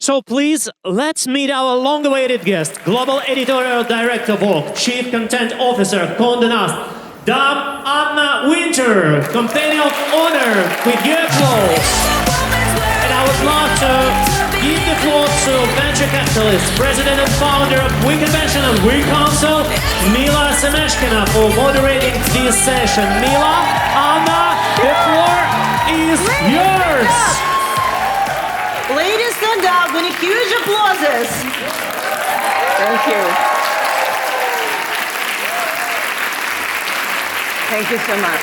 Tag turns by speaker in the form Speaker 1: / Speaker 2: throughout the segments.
Speaker 1: So please, let's meet our long-awaited guest, Global Editorial Director Vogue, Chief Content Officer, Condé Nast, Dame Anna Wintour, Companion of Honor with your applause. And I would love to give the floor to venture capitalist, president and founder of We Convention and We Council, Mila Semeshkina, for moderating this session. Mila, Anna, the floor is yours.
Speaker 2: Ladies, stand up. We need huge applauses.
Speaker 3: Thank you. Thank you so much.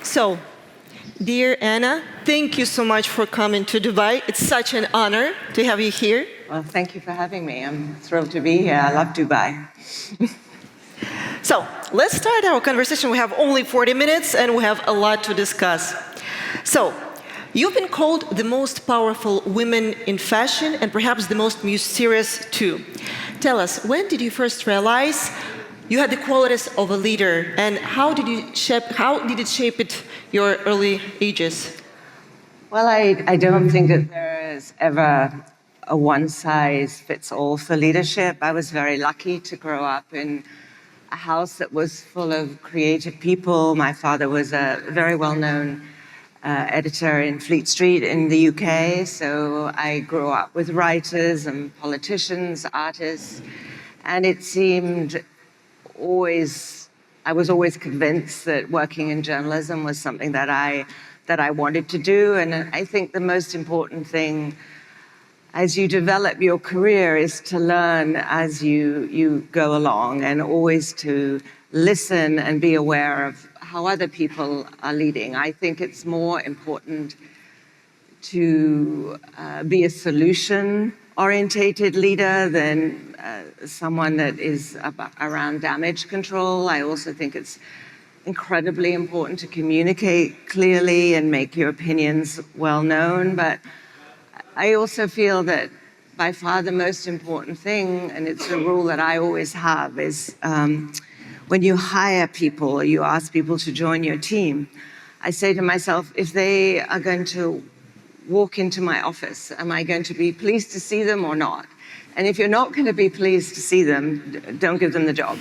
Speaker 2: So, dear Anna, thank you so much for coming to Dubai. It's such an honor to have you here.
Speaker 3: Well, thank you for having me. I'm thrilled to be here. I love Dubai.
Speaker 2: So, let's start our conversation. We have only 40 minutes and we have a lot to discuss. So, you've been called the most powerful women in fashion and perhaps the most mysterious too. Tell us, when did you first realize you had the qualities of a leader, and how did it shape your early ages?
Speaker 3: Well, I don't think that there is ever a one-size-fits-all for leadership. I was very lucky to grow up in a house that was full of creative people. My father was a very well-known editor in Fleet Street in the UK, so I grew up with writers and politicians, artists, and it seemed I was always convinced that working in journalism was something that I wanted to do. And I think the most important thing as you develop your career is to learn as you go along, and always to listen and be aware of how other people are leading. I think it's more important to be a solution-orientated leader than someone that is around damage control. I also think it's incredibly important to communicate clearly and make your opinions well known. But I also feel that by far the most important thing, and it's a rule that I always have, is when you hire people or you ask people to join your team, I say to myself, if they are going to walk into my office, am I going to be pleased to see them or not? And if you're not going to be pleased to see them, don't give them the job.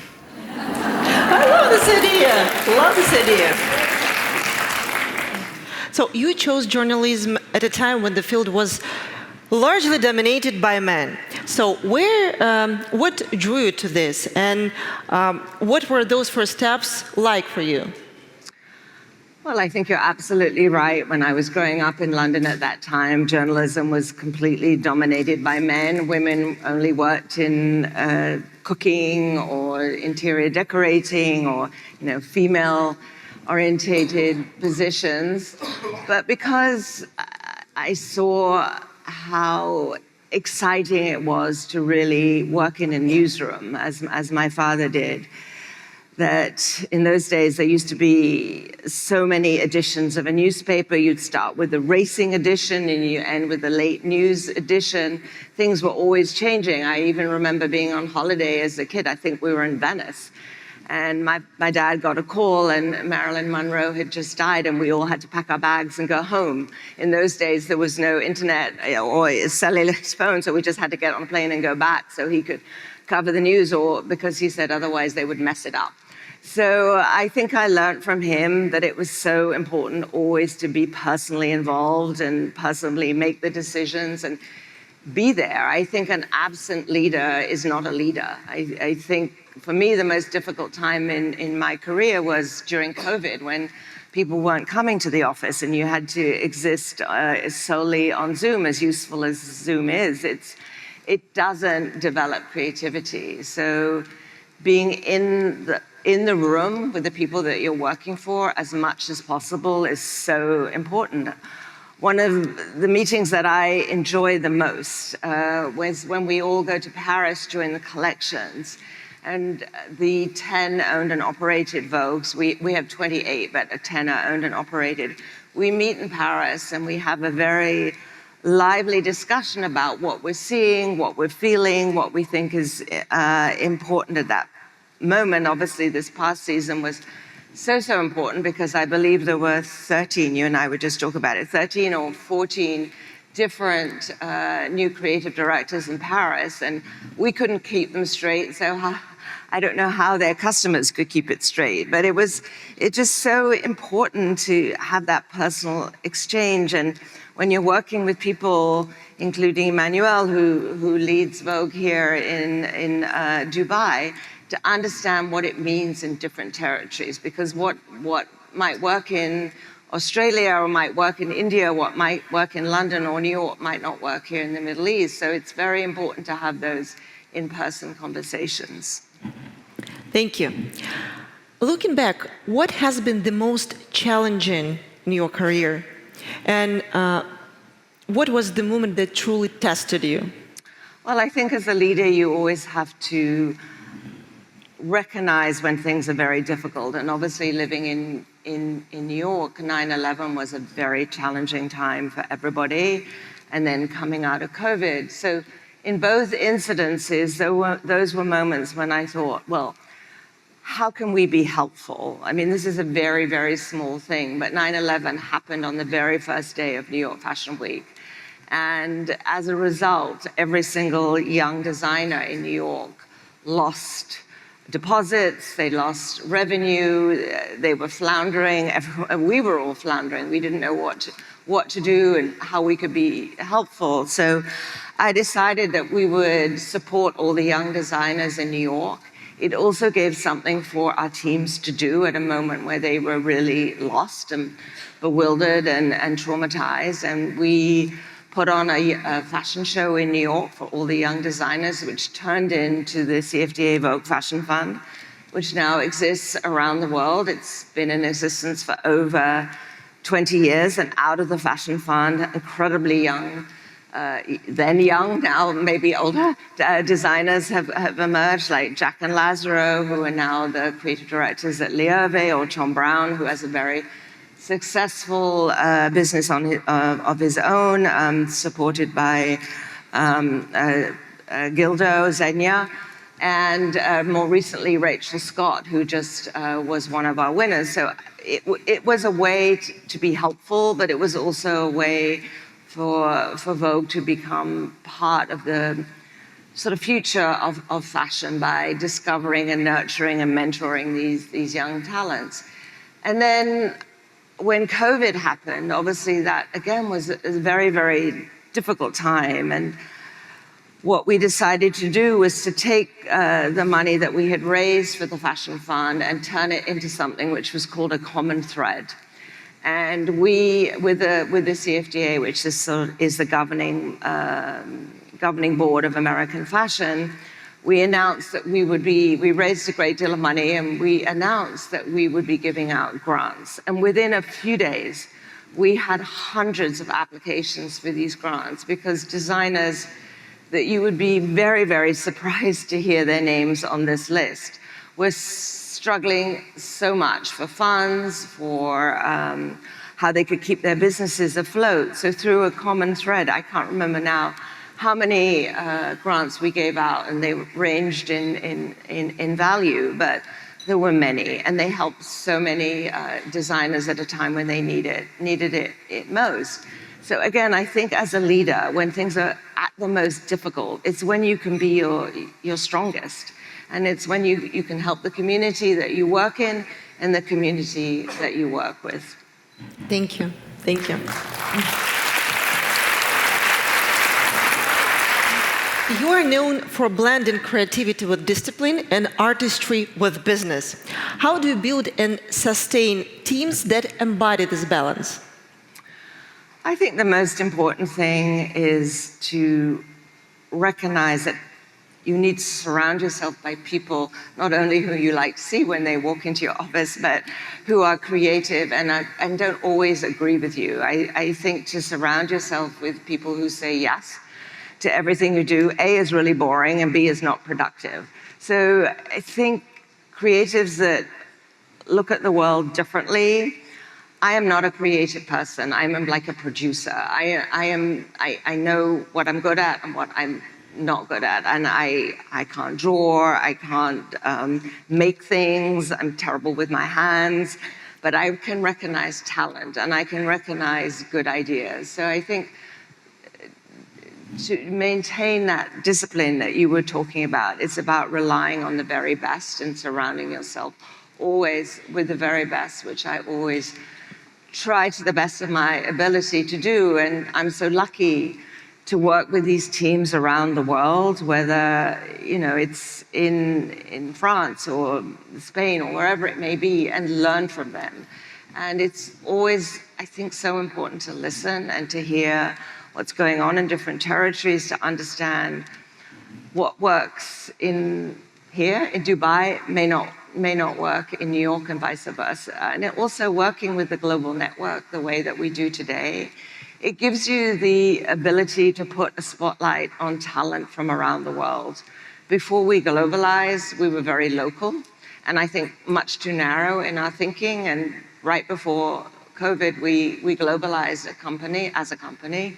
Speaker 2: I love this idea. Love this idea. So you chose journalism at a time when the field was largely dominated by men. So what drew you to this, and what were those first steps like for you?
Speaker 3: Well, I think you're absolutely right. When I was growing up in London at that time, journalism was completely dominated by men. Women only worked in cooking or interior decorating or, female-orientated positions. But because I saw how exciting it was to really work in a newsroom, as my father did, that in those days there used to be so many editions of a newspaper. You'd start with the racing edition and you end with the late news edition. Things were always changing. I even remember being on holiday as a kid. I think we were in Venice. And my dad got a call and Marilyn Monroe had just died and we all had to pack our bags and go home. In those days, there was no internet or cellular phone, so we just had to get on a plane and go back so he could cover the news, or because he said otherwise they would mess it up. So I think I learned from him that it was so important always to be personally involved and personally make the decisions and be there. I think an absent leader is not a leader. I think for me the most difficult time in my career was during COVID, when people weren't coming to the office and you had to exist solely on Zoom. As useful as Zoom is, it doesn't develop creativity. So being in the room with the people that you're working for as much as possible is so important. One of the meetings that I enjoy the most was when we all go to Paris during the collections, and the 10 owned and operated Vogues, we have 28, but 10 are owned and operated. We meet in Paris and we have a very lively discussion about what we're seeing, what we're feeling, what we think is important at that moment. Obviously, this past season was so important, because I believe there were 13, you and I would just talk about it, 13 or 14 different new creative directors in Paris, and we couldn't keep them straight, so I don't know how their customers could keep it straight, but it's just so important to have that personal exchange. And when you're working with people, including Emmanuel, who leads Vogue here in Dubai, to understand what it means in different territories, because what might work in Australia or might work in India, what might work in London or New York might not work here in the Middle East. So it's very important to have those in-person conversations.
Speaker 2: Thank you. Looking back, what has been the most challenging in your career? And what was the moment that truly tested you?
Speaker 3: Well, I think as a leader, you always have to recognize when things are very difficult. And obviously living in New York, 9/11 was a very challenging time for everybody. And then coming out of COVID. So in both incidences, those were moments when I thought, well, how can we be helpful? I mean, this is a very, very small thing, but 9/11 happened on the very first day of New York Fashion Week. And as a result, every single young designer in New York lost deposits, they lost revenue, they were floundering, we were all floundering. We didn't know what to do and how we could be helpful. So I decided that we would support all the young designers in New York. It also gave something for our teams to do at a moment where they were really lost and bewildered and traumatized. And we put on a fashion show in New York for all the young designers, which turned into the CFDA Vogue Fashion Fund, which now exists around the world. It's been in existence for over 20 years, and out of the fashion fund, incredibly young, then young, now maybe older, designers have emerged, like Jack and Lazaro, who are now the creative directors at Loewe, or Tom Brown, who has a very successful business of his own, supported by Gildo Zegna, and more recently Rachel Scott, who just was one of our winners. So it was a way to be helpful, but it was also a way for Vogue to become part of the sort of future of fashion by discovering and nurturing and mentoring these young talents. And then when COVID happened, obviously that again was a very, very difficult time. And what we decided to do was to take the money that we had raised for the Fashion Fund and turn it into something which was called a common thread. And we, with the CFDA, which is the governing board of American fashion, we announced that we raised a great deal of money, and we announced that we would be giving out grants. And within a few days, we had hundreds of applications for these grants, because designers that you would be very, very surprised to hear their names on this list were struggling so much for funds, for how they could keep their businesses afloat. So through a common thread, I can't remember now how many grants we gave out, and they ranged in value, but there were many, and they helped so many designers at a time when they needed it most. So again, I think as a leader, when things are at the most difficult, it's when you can be your strongest. And it's when you can help the community that you work in and the community that you work with.
Speaker 2: Thank you. Thank you. You are known for blending creativity with discipline and artistry with business. How do you build and sustain teams that embody this balance?
Speaker 3: I think the most important thing is to recognize that you need to surround yourself by people, not only who you like to see when they walk into your office, but who are creative and don't always agree with you. I think to surround yourself with people who say yes to everything you do, A, is really boring, and B, is not productive. So I think creatives that look at the world differently. I am not a creative person. I'm like a producer. I know what I'm good at and what I'm not good at. And I can't draw, I can't make things, I'm terrible with my hands, but I can recognize talent and I can recognize good ideas. So I think to maintain that discipline that you were talking about, it's about relying on the very best and surrounding yourself always with the very best, which I always try to the best of my ability to do. And I'm so lucky to work with these teams around the world, whether it's in France or Spain or wherever it may be, and learn from them. And it's always, I think, so important to listen and to hear what's going on in different territories, to understand what works in here in Dubai may not work in New York and vice versa. And also working with the global network the way that we do today, it gives you the ability to put a spotlight on talent from around the world. Before we globalized, we were very local, and I think much too narrow in our thinking. And right before COVID, we globalized as a company.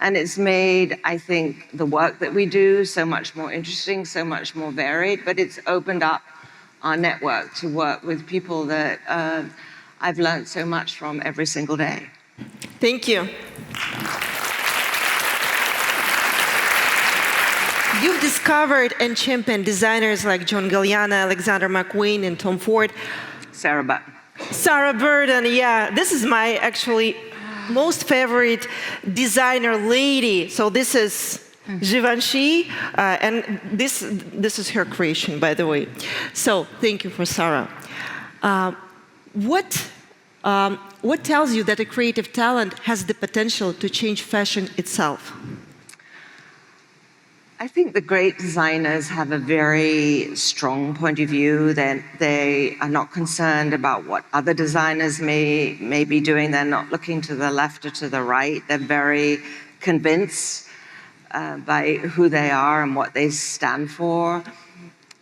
Speaker 3: And it's made, I think, the work that we do so much more interesting, so much more varied, but it's opened up our network to work with people that I've learned so much from every single day.
Speaker 2: Thank you. You've discovered and championed designers like John Galliano, Alexander McQueen, and Tom Ford.
Speaker 3: Sarah
Speaker 2: Burton, yeah. This is my actually most favorite designer lady. So this is Givenchy, and this is her creation, by the way. So thank you for Sarah. What tells you that a creative talent has the potential to change fashion itself?
Speaker 3: I think the great designers have a very strong point of view, that they are not concerned about what other designers may be doing. They're not looking to the left or to the right. They're very convinced by who they are and what they stand for.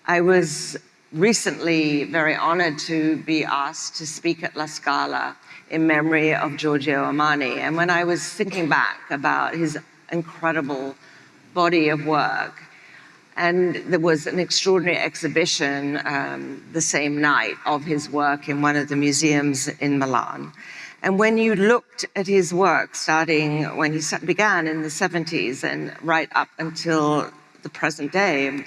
Speaker 3: I was recently very honored to be asked to speak at La Scala in memory of Giorgio Armani. And when I was thinking back about his incredible body of work, and there was an extraordinary exhibition the same night of his work in one of the museums in Milan. And when you looked at his work, starting when he began in the 70s and right up until the present day,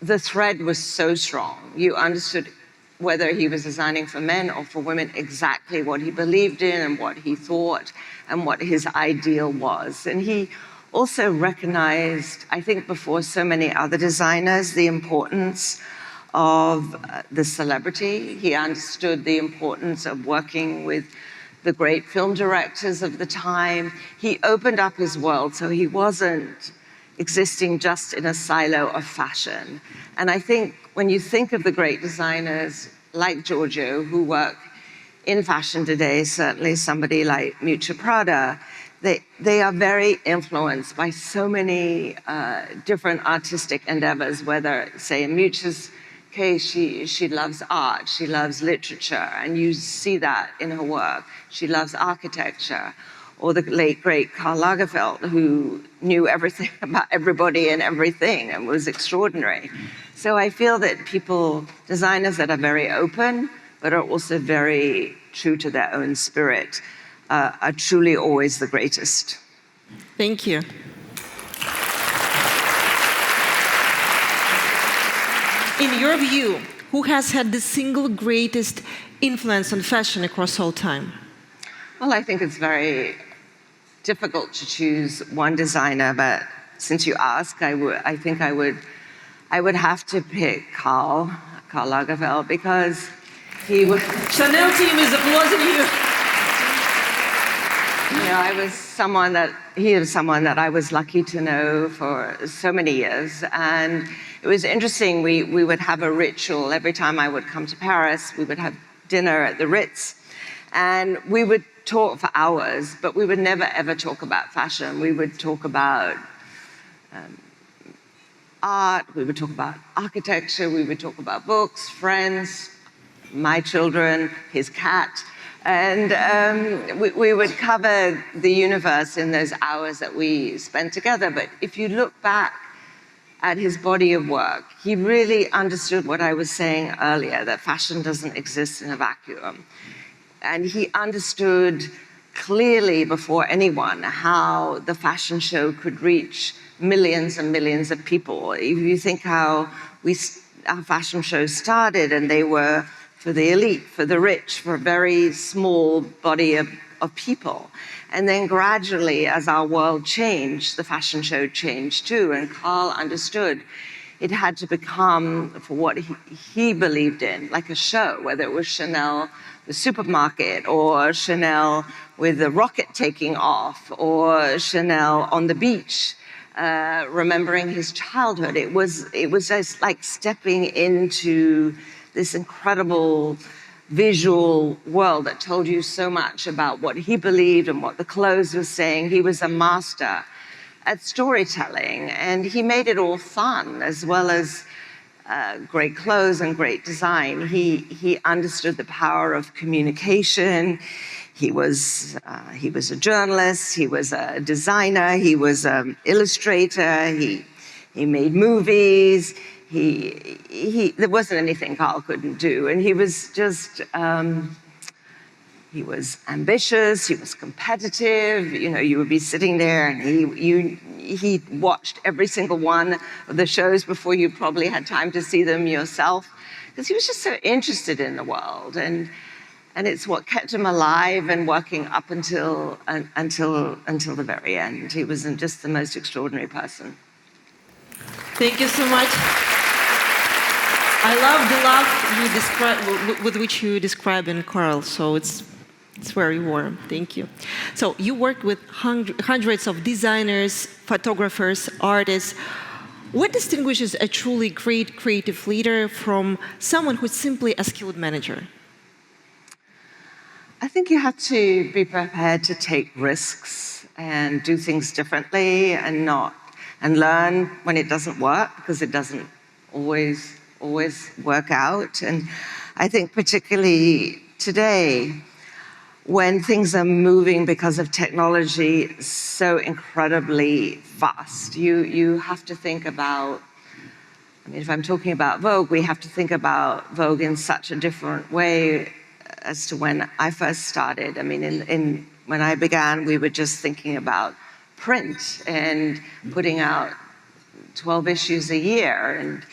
Speaker 3: the thread was so strong. You understood whether he was designing for men or for women exactly what he believed in and what he thought and what his ideal was. And he also recognized, I think before so many other designers, the importance of the celebrity. He understood the importance of working with the great film directors of the time. He opened up his world, so he wasn't existing just in a silo of fashion. And I think when you think of the great designers like Giorgio, who work in fashion today, certainly somebody like Miuccia Prada, they are very influenced by so many different artistic endeavors, whether, say, in Miuccia's case, she loves art, she loves literature, and you see that in her work. She loves architecture. Or the late, great Karl Lagerfeld, who knew everything about everybody and everything and was extraordinary. So I feel that designers that are very open, but are also very true to their own spirit, are truly always the greatest.
Speaker 2: Thank you. In your view, who has had the single greatest influence on fashion across all time?
Speaker 3: Well, I think it's very difficult to choose one designer, but since you ask, I think I would have to pick Karl Lagerfeld, because he was...
Speaker 2: Chanel team is applauding you.
Speaker 3: He was someone that I was lucky to know for so many years. And it was interesting, we would have a ritual. Every time I would come to Paris, we would have dinner at the Ritz. And we would talk for hours, but we would never, ever talk about fashion. We would talk about art, we would talk about architecture, we would talk about books, friends, my children, his cat. And we would cover the universe in those hours that we spent together. But if you look back at his body of work, he really understood what I was saying earlier, that fashion doesn't exist in a vacuum. And he understood clearly before anyone how the fashion show could reach millions and millions of people. If you think how our fashion shows started, and they were for the elite, for the rich, for a very small body of people. And then gradually, as our world changed, the fashion show changed too. And Karl understood it had to become, for what he believed in, like a show, whether it was Chanel, the supermarket, or Chanel with the rocket taking off, or Chanel on the beach, remembering his childhood. It was just like stepping into this incredible visual world that told you so much about what he believed and what the clothes were saying. He was a master at storytelling, and he made it all fun, as well as great clothes and great design. He understood the power of communication. He was a journalist. He was a designer. He was an illustrator. He made movies. There wasn't anything Karl couldn't do, and he was just. He was ambitious, he was competitive, you would be sitting there and he watched every single one of the shows before you probably had time to see them yourself, because he was just so interested in the world, and it's what kept him alive and working up until the very end. He was just the most extraordinary person.
Speaker 2: Thank you so much. I love the love with which you describe in Karl, so it's very warm. Thank you. So you worked with hundreds of designers, photographers, artists. What distinguishes a truly great creative leader from someone who's simply a skilled manager?
Speaker 3: I think you have to be prepared to take risks and do things differently and learn when it doesn't work, because it doesn't always work out. And I think particularly today, when things are moving because of technology so incredibly fast, you have to think about, if I'm talking about Vogue, we have to think about Vogue in such a different way as to when I first started. When I began, we were just thinking about print and putting out 12 issues a year. And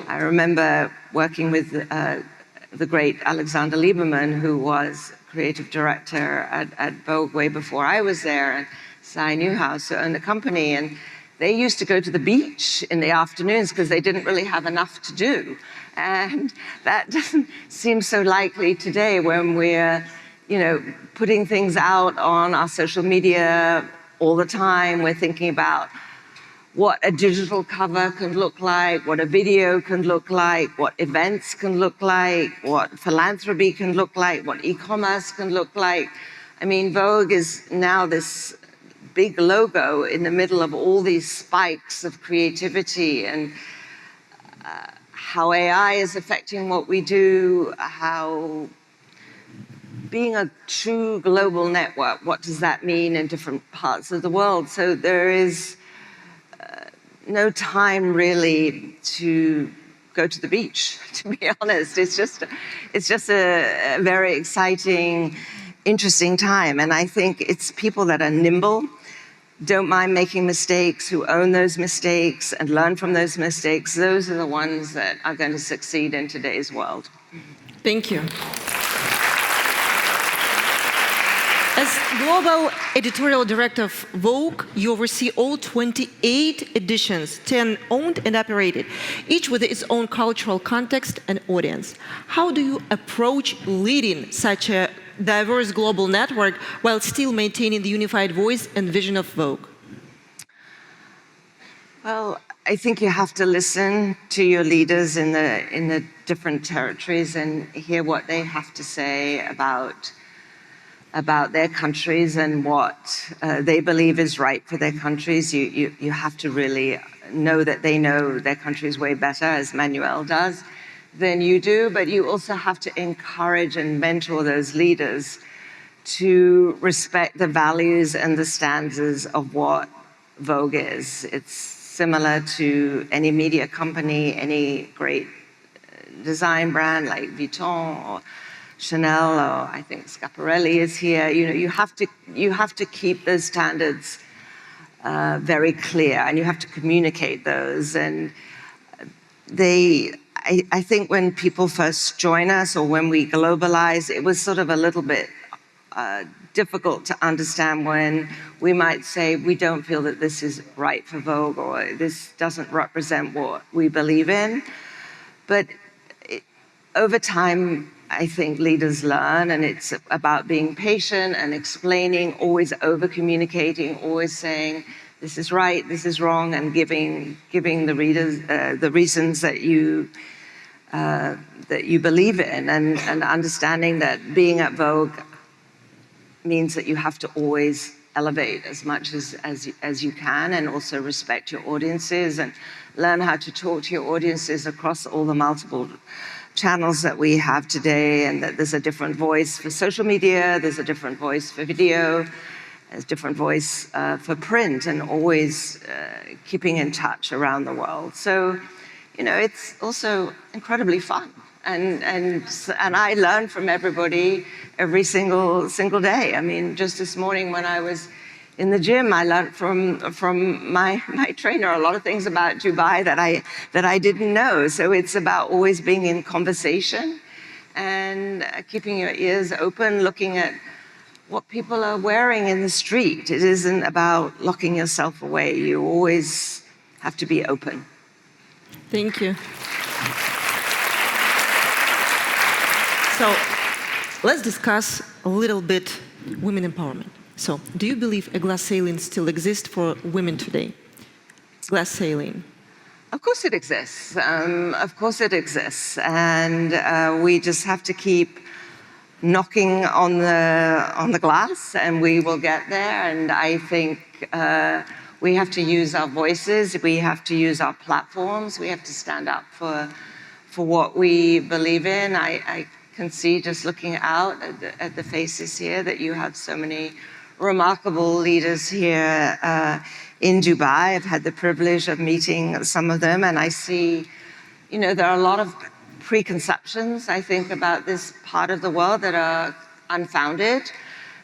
Speaker 3: I remember working with the great Alexander Lieberman, who was creative director at Vogue way before I was there, and Cy Newhouse, who owned the company. And they used to go to the beach in the afternoons because they didn't really have enough to do. And that doesn't seem so likely today, when we're, putting things out on our social media all the time. We're thinking about what a digital cover can look like, what a video can look like, what events can look like, what philanthropy can look like, what e-commerce can look like. Vogue is now this big logo in the middle of all these spikes of creativity, and how AI is affecting what we do, how being a true global network, what does that mean in different parts of the world? So there is no time really to go to the beach, to be honest. It's just a very exciting, interesting time. And I think it's people that are nimble, don't mind making mistakes, who own those mistakes and learn from those mistakes. Those are the ones that are going to succeed in today's world.
Speaker 2: Thank you. As global editorial director of Vogue, you oversee all 28 editions, 10 owned and operated, each with its own cultural context and audience. How do you approach leading such a diverse global network while still maintaining the unified voice and vision of Vogue?
Speaker 3: Well, I think you have to listen to your leaders in the different territories and hear what they have to say about their countries and what they believe is right for their countries. You have to really know that they know their countries way better, as Manuel does, than you do. But you also have to encourage and mentor those leaders to respect the values and the standards of what Vogue is. It's similar to any media company, any great design brand like Vuitton or Chanel, or I think Schiaparelli is here. You know, you have to keep those standards very clear, and you have to communicate those. And I think when people first join us, or when we globalize, it was sort of a little bit difficult to understand when we might say we don't feel that this is right for Vogue, or this doesn't represent what we believe in. But over time, I think leaders learn, and it's about being patient and explaining, always over-communicating, always saying, this is right, this is wrong, and giving the readers the reasons that you believe in, and understanding that being at Vogue means that you have to always elevate as much as you can, and also respect your audiences and learn how to talk to your audiences across all the multiple channels that we have today, and that there's a different voice for social media, there's a different voice for video, there's a different voice for print, and always keeping in touch around the world. So, you know, it's also incredibly fun. And I learn from everybody every single day. I mean, just this morning when I was in the gym, I learned from my trainer a lot of things about Dubai that I didn't know. So it's about always being in conversation and keeping your ears open, looking at what people are wearing in the street. It isn't about locking yourself away. You always have to be open.
Speaker 2: Thank you. So let's discuss a little bit women empowerment. So, do you believe a glass ceiling still exists for women today? Glass ceiling.
Speaker 3: Of course it exists. Of course it exists. And we just have to keep knocking on the glass, and we will get there. And I think we have to use our voices. We have to use our platforms. We have to stand up for what we believe in. I can see, just looking out at the faces here, that you have so many remarkable leaders here in Dubai. I've had the privilege of meeting some of them, and I see, you know, there are a lot of preconceptions, I think, about this part of the world that are unfounded.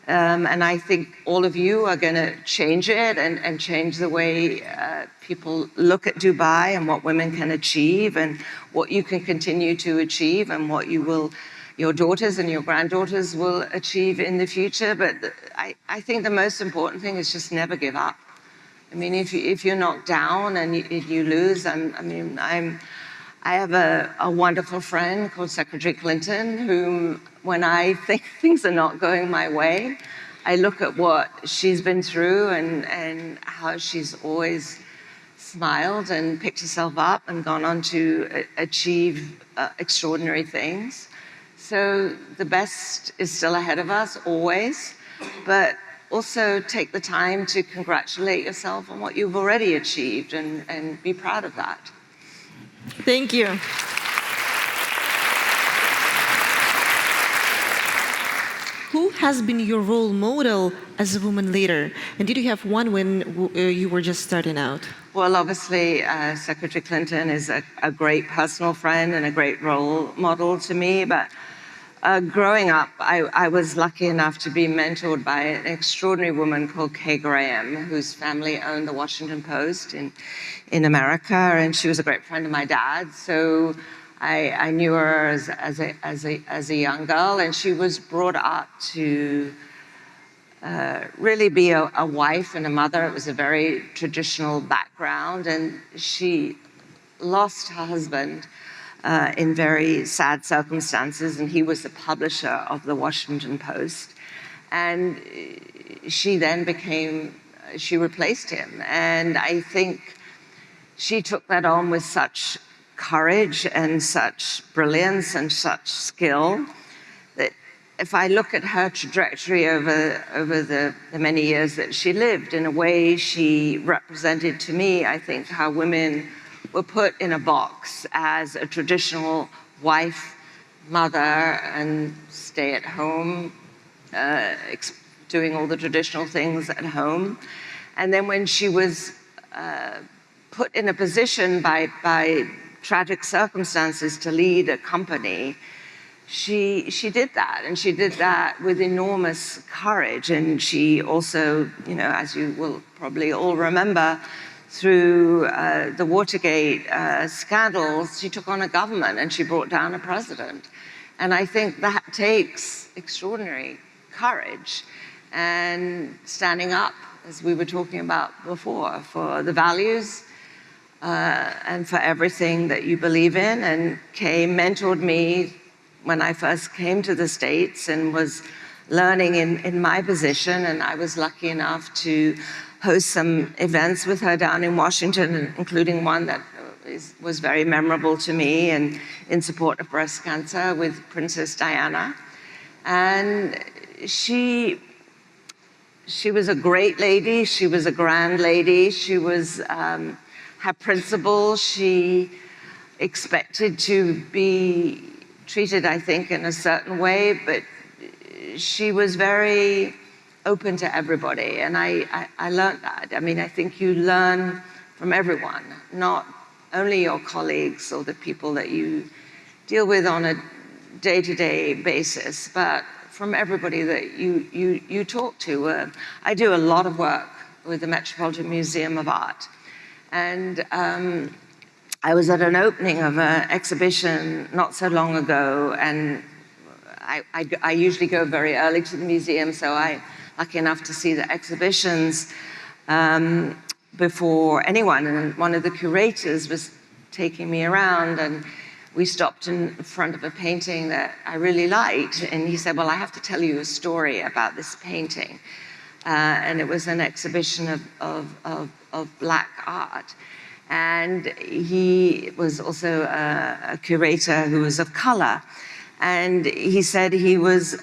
Speaker 3: And I think all of you are going to change it and change the way people look at Dubai and what women can achieve and what you can continue to achieve and what your daughters and your granddaughters will achieve in the future. But I think the most important thing is just never give up. I mean, if you're knocked down and you lose, I have a wonderful friend called Secretary Clinton, whom, when I think things are not going my way, I look at what she's been through and how she's always smiled and picked herself up and gone on to achieve extraordinary things. So the best is still ahead of us, always, but also take the time to congratulate yourself on what you've already achieved and be proud of that.
Speaker 2: Thank you. Who has been your role model as a woman leader? And did you have one when you were just starting out?
Speaker 3: Well, obviously, Secretary Clinton is a great personal friend and a great role model to me. But growing up, I was lucky enough to be mentored by an extraordinary woman called Kay Graham, whose family owned the Washington Post in America, and she was a great friend of my dad's. So I knew her as a young girl, and she was brought up to really be a wife and a mother. It was a very traditional background, and she lost her husband in very sad circumstances, and he was the publisher of the Washington Post. And she then she replaced him. And I think she took that on with such courage and such brilliance and such skill that if I look at her trajectory over the many years that she lived, in a way she represented to me, I think, how women were put in a box as a traditional wife, mother, and stay-at-home doing all the traditional things at home. And then when she was put in a position by tragic circumstances to lead a company, she did that, and she did that with enormous courage. And she also, as you will probably all remember, through the Watergate scandals, she took on a government and she brought down a president. And I think that takes extraordinary courage and standing up, as we were talking about before, for the values and for everything that you believe in. And Kay mentored me when I first came to the States and was learning in my position, and I was lucky enough to host some events with her down in Washington, including one that was very memorable to me, and in support of breast cancer with Princess Diana. And she was a great lady, she was a grand lady, she was had principles, she expected to be treated, I think, in a certain way, but she was very open to everybody, and I learned that. I mean, I think you learn from everyone, not only your colleagues or the people that you deal with on a day-to-day basis, but from everybody that you talk to. I do a lot of work with the Metropolitan Museum of Art, and I was at an opening of an exhibition not so long ago, and I usually go very early to the museum, so I'm lucky enough to see the exhibitions before anyone. And one of the curators was taking me around, and we stopped in front of a painting that I really liked, and he said, well, I have to tell you a story about this painting. And it was an exhibition of Black art. And he was also a curator who was of color. And he said he was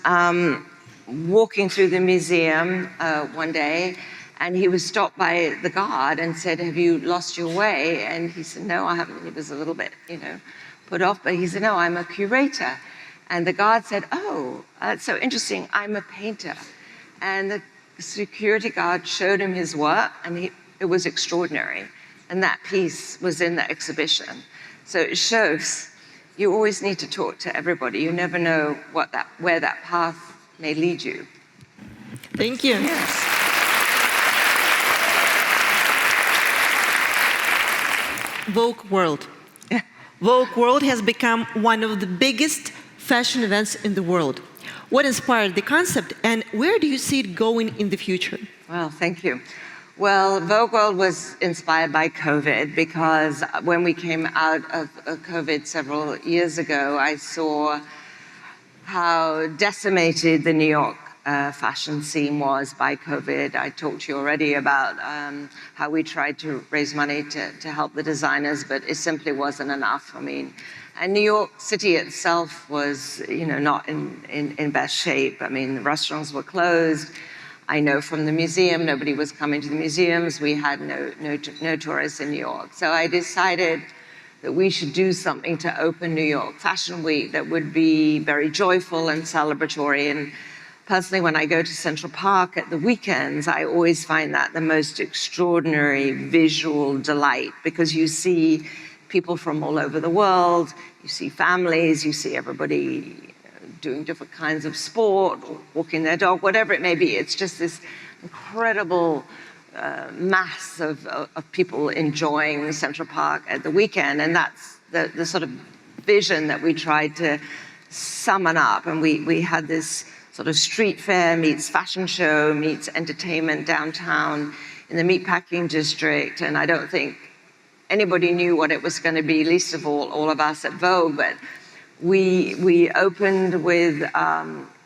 Speaker 3: walking through the museum one day, and he was stopped by the guard and said, have you lost your way? And he said, no, I haven't. He was a little bit, put off, but he said, no, I'm a curator. And the guard said, oh, that's so interesting, I'm a painter. And the security guard showed him his work, and it was extraordinary. And that piece was in the exhibition. So it shows you always need to talk to everybody. You never know where that path may lead you.
Speaker 2: Thank you.
Speaker 3: Yes.
Speaker 2: Vogue World. Vogue World has become one of the biggest fashion events in the world. What inspired the concept, and where do you see it going in the future?
Speaker 3: Well, thank you. Well, Vogue World was inspired by COVID, because when we came out of COVID several years ago, I saw how decimated the New York fashion scene was by COVID. I talked to you already about how we tried to raise money to help the designers, but it simply wasn't enough. I mean, and New York City itself was, not in best shape. I mean, the restaurants were closed. I know from the museum, nobody was coming to the museums. We had no tourists in New York. So I decided that we should do something to open New York Fashion Week that would be very joyful and celebratory. And personally, when I go to Central Park at the weekends, I always find that the most extraordinary visual delight, because you see people from all over the world, you see families, you see everybody doing different kinds of sport, or walking their dog, whatever it may be. It's just this incredible mass of people enjoying Central Park at the weekend. And that's the sort of vision that we tried to summon up. And we had this sort of street fair meets fashion show meets entertainment downtown in the meatpacking district. And I don't think anybody knew what it was going to be, least of all of us at Vogue. But we opened with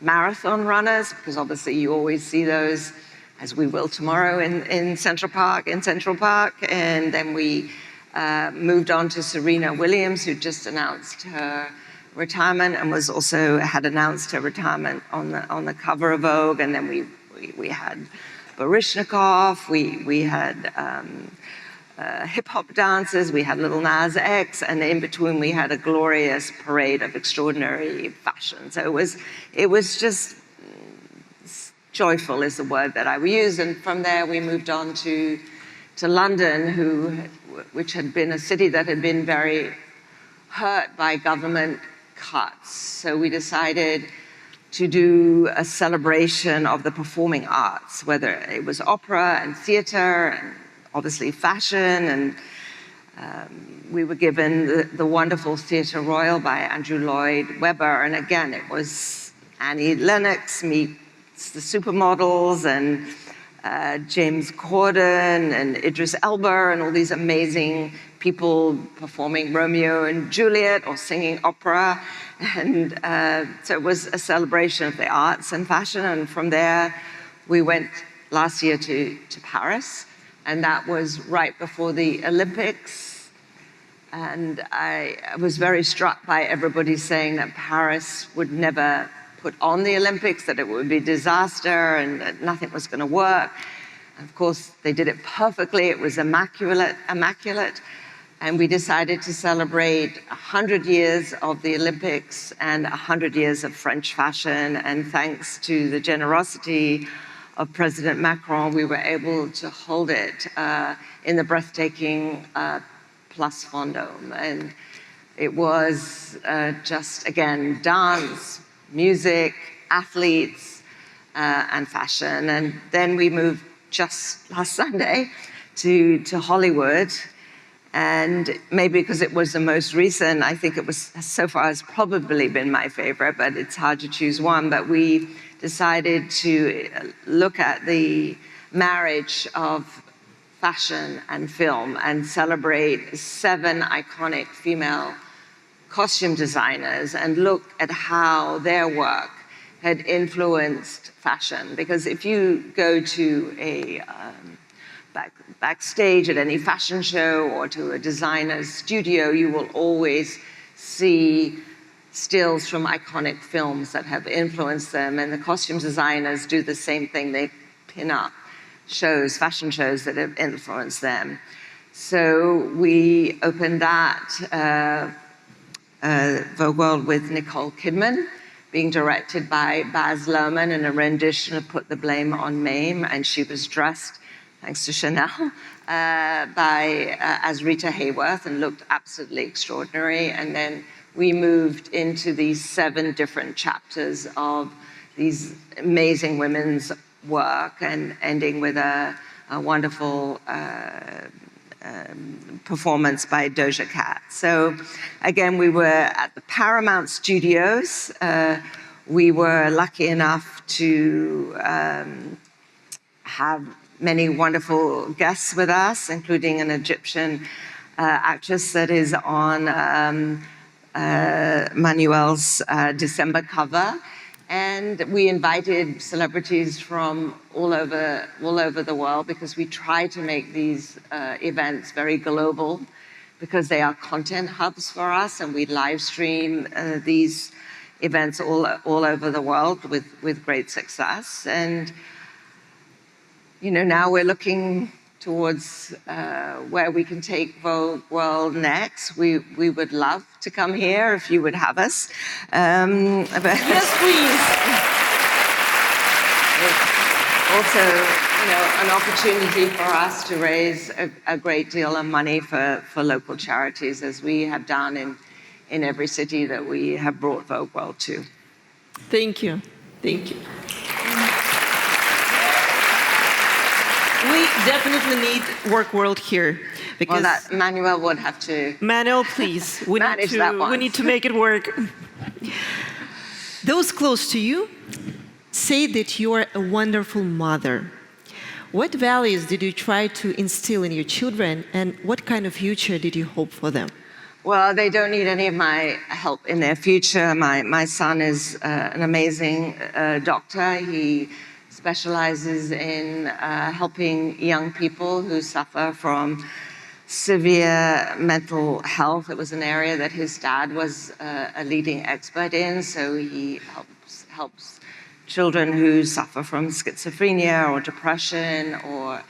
Speaker 3: marathon runners, because obviously you always see those, as we will tomorrow in Central Park. And then we moved on to Serena Williams, who just announced her retirement and had announced her retirement on the cover of Vogue. And then we had Baryshnikov, we had hip-hop dancers, we had Little Nas X, and in between we had a glorious parade of extraordinary fashion. So it was just joyful is the word that I would use. And from there, we moved on to London, which had been a city that had been very hurt by government cuts. So we decided to do a celebration of the performing arts, whether it was opera and theater and obviously fashion. And we were given the wonderful Theatre Royal by Andrew Lloyd Webber. And again, it was Annie Lennox meets the supermodels and James Corden and Idris Elba and all these amazing people performing Romeo and Juliet or singing opera. And so it was a celebration of the arts and fashion. And from there, we went last year to Paris. And that was right before the Olympics. And I was very struck by everybody saying that Paris would never put on the Olympics, that it would be a disaster and that nothing was going to work. And of course, they did it perfectly. It was immaculate. And we decided to celebrate 100 years of the Olympics and 100 years of French fashion. And thanks to the generosity of President Macron, we were able to hold it in the breathtaking Place Vendôme. And it was just, again, dance, music, athletes, and fashion. And then we moved just last Sunday to Hollywood. And maybe because it was the most recent, I think it was, so far, has probably been my favorite, but it's hard to choose one. But we decided to look at the marriage of fashion and film and celebrate 7 iconic female costume designers and look at how their work had influenced fashion. Because if you go to a backstage at any fashion show or to a designer's studio, you will always see stills from iconic films that have influenced them. And the costume designers do the same thing. They pin up shows, fashion shows that have influenced them. So we opened that Vogue World with Nicole Kidman, being directed by Baz Luhrmann in a rendition of Put the Blame on Mame, and she was dressed, thanks to Chanel, as Rita Hayworth, and looked absolutely extraordinary. And then we moved into these 7 different chapters of these amazing women's work, and ending with a wonderful performance by Doja Cat. So again, we were at the Paramount Studios. We were lucky enough to have many wonderful guests with us, including an Egyptian actress that is on Manuel's December cover. And we invited celebrities from all over the world, because we try to make these events very global, because they are content hubs for us, and we live stream these events all over the world with great success. And now we're looking towards where we can take Vogue World next. We would love to come here if you would have us.
Speaker 2: Yes, please.
Speaker 3: It's also, an opportunity for us to raise a great deal of money for local charities, as we have done in every city that we have brought Vogue World to.
Speaker 2: Thank you. Thank you. We definitely need Work World here, because
Speaker 3: that Manuel would have to.
Speaker 2: Manuel, please. We need to make it work. Those close to you say that you are a wonderful mother. What values did you try to instill in your children, and what kind of future did you hope for them?
Speaker 3: Well, they don't need any of my help in their future. My son is an amazing doctor. He specializes in helping young people who suffer from severe mental health. It was an area that his dad was a leading expert in, so he helps children who suffer from schizophrenia or depression, or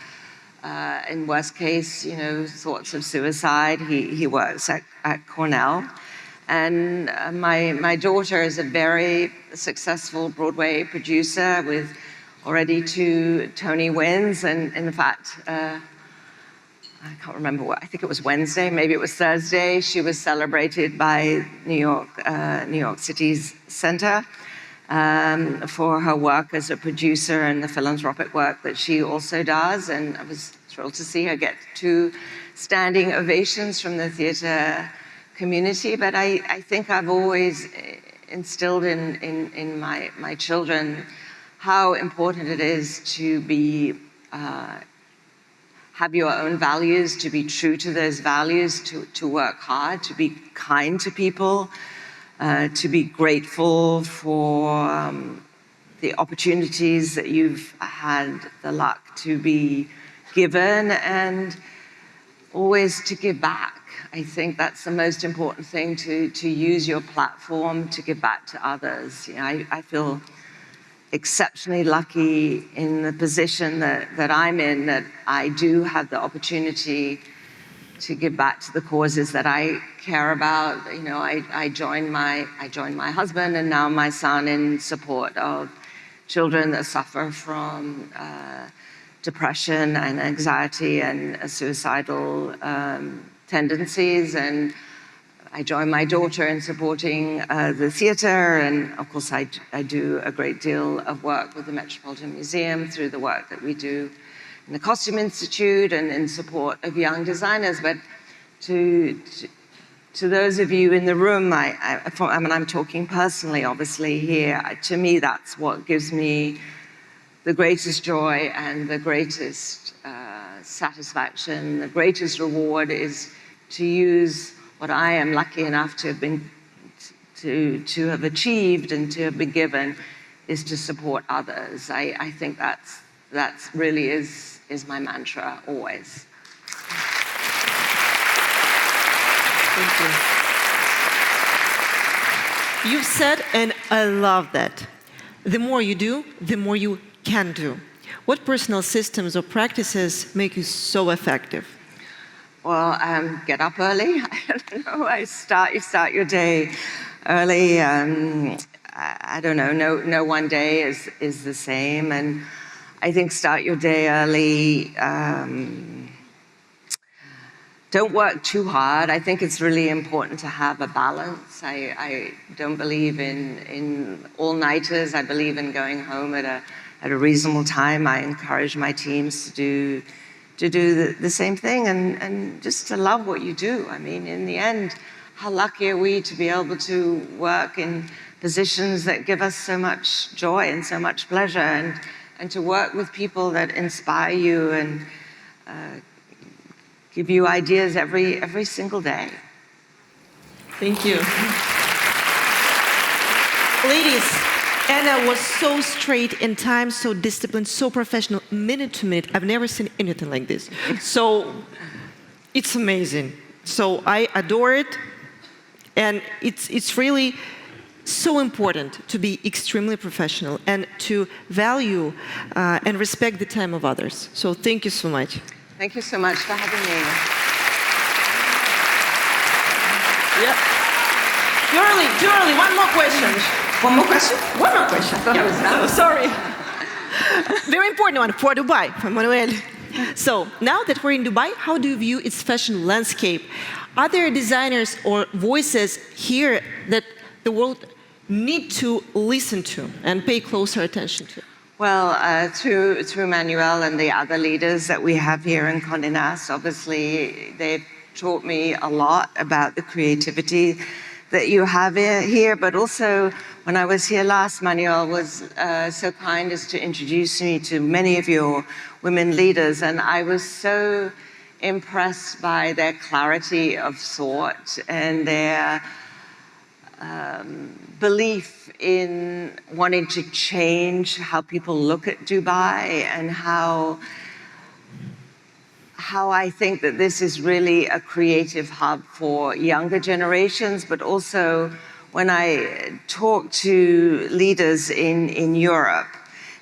Speaker 3: in worst case, thoughts of suicide. He works at Cornell. And my daughter is a very successful Broadway producer with already 2 Tony wins, and in fact, I can't remember what, I think it was Wednesday, maybe it was Thursday, she was celebrated by New York City's Center for her work as a producer and the philanthropic work that she also does. And I was thrilled to see her get 2 standing ovations from the theater community. But I think I've always instilled in my children how important it is to be have your own values, to be true to those values, to work hard, to be kind to people, to be grateful for the opportunities that you've had the luck to be given, and always to give back. I think that's the most important thing, to use your platform to give back to others. You know, I feel exceptionally lucky in the position that I'm in, that I do have the opportunity to give back to the causes that I care about. You know, I joined my husband and now my son in support of children that suffer from depression and anxiety and suicidal tendencies. And I joined my daughter in supporting the theater, and of course I do a great deal of work with the Metropolitan Museum through the work that we do in the Costume Institute and in support of young designers. But to those of you in the room, I mean, I'm talking personally, obviously, here. To me, that's what gives me the greatest joy and the greatest satisfaction. The greatest reward is to use what I am lucky enough to have been to have achieved and to have been given, is to support others. I think that's really is my mantra always.
Speaker 2: Thank you. You've said, and I love that, the more you do, the more you can do. What personal systems or practices make you so effective?
Speaker 3: Well, get up early. I don't know. You start your day early. I don't know. No one day is the same, and I think start your day early. Don't work too hard. I think it's really important to have a balance. I don't believe in all-nighters. I believe in going home at a reasonable time. I encourage my teams to do the same thing, and just to love what you do. I mean, in the end, how lucky are we to be able to work in positions that give us so much joy and so much pleasure, and to work with people that inspire you and give you ideas every single day.
Speaker 2: Thank you. Ladies, Anna was so straight in time, so disciplined, so professional, minute to minute. I've never seen anything like this. So it's amazing. So I adore it, and it's really so important to be extremely professional and to value and respect the time of others. So thank you so much.
Speaker 3: Thank you so much for having me.
Speaker 2: Yeah. Too early. One more question. One more question? One more question. I thought it was done. Sorry. Very important one for Dubai, for Manuel. So now that we're in Dubai, how do you view its fashion landscape? Are there designers or voices here that the world need to listen to and pay closer attention to?
Speaker 3: Well, through Manuel and the other leaders that we have here in Condé Nast, obviously they've taught me a lot about the creativity that you have here, but also when I was here last, Manuel was so kind as to introduce me to many of your women leaders, and I was so impressed by their clarity of thought and their belief in wanting to change how people look at Dubai, and how I think that this is really a creative hub for younger generations. But also when I talk to leaders in Europe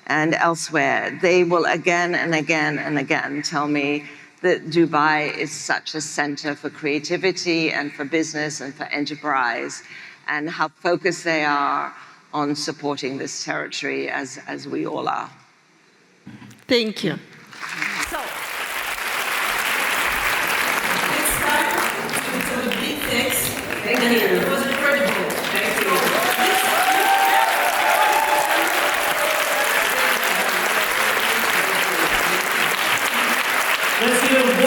Speaker 3: and elsewhere, they will again and again and again tell me that Dubai is such a center for creativity and for business and for enterprise, and how focused they are on supporting this territory, as we all are.
Speaker 2: Thank you. So,
Speaker 4: It's time to the big thanks. Thank you. It was incredible. Thank you.
Speaker 1: Let's give a